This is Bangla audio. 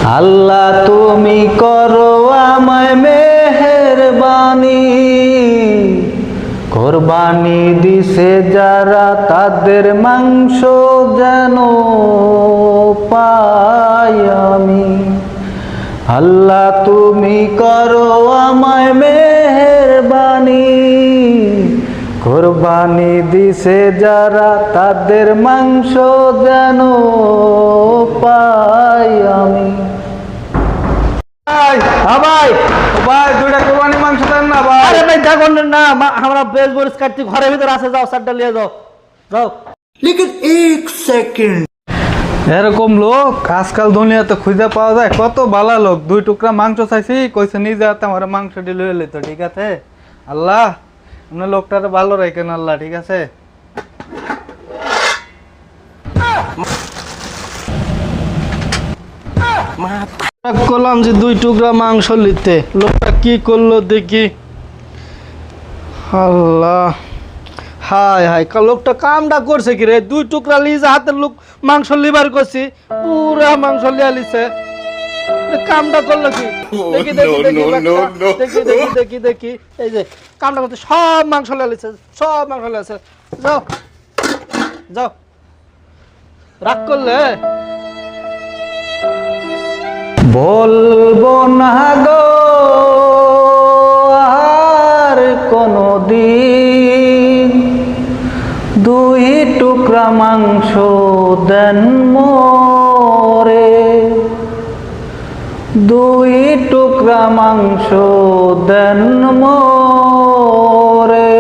আল্লাহ তুমি করো আমায় মেহেরবানি, কোরবানি দিছে যারা তাদের মাংস যেন পাই আমি। আল্লাহ তুমি করো আমায় মেহেরবানি, কোরবানি দিছে যারা তাদের মাংস যেন পাই আমি। ভাই ভাই দুইটা কোরবানি মাংস দেন না ভাই। আরে ভাই দেখুন না, আমরা বেশ বরিস কাটছি, ঘরের ভিতরে আছে, যাও সারটা নিয়ে যাও যাও। লেকিন এক সেকেন্ড, এরকম লোক আজকাল দুনিয়াতে খুঁজে পাওয়া যায়? কত ভালো লোক, 2 টুকরা মাংস চাইছি, কইছে নিজে হাতে আমার মাংস লয়ে লইতো। ঠিক আছে আল্লাহ, আপনি লোকটারে ভালো রাখেন আল্লাহ। ঠিক আছে করলাম যে 2 টুকরা মাংস নিতে, লোকটা কি করলো দেখি। আল্লাহ, হায় হায়, লোকটা কামটা করছে কি রে? 2 টুকরা লিজা হাতের লোক মাংস লিবার করছি, পুরা মাংস লিয়া লিছে, কামটা করলো কি? দেখি দেখি দেখি দেখি দেখি দেখি দেখি, এই যে কামটা করতে সব মাংস লিয়া লিছে, সব মাংস লিয়া লিছে। যাও যাও, রাগ করলে বলবো না গো আর কোনদিন, 2 টুকরা মাংস দেন মোরে, 2 টুকরা মাংস দেন মোরে।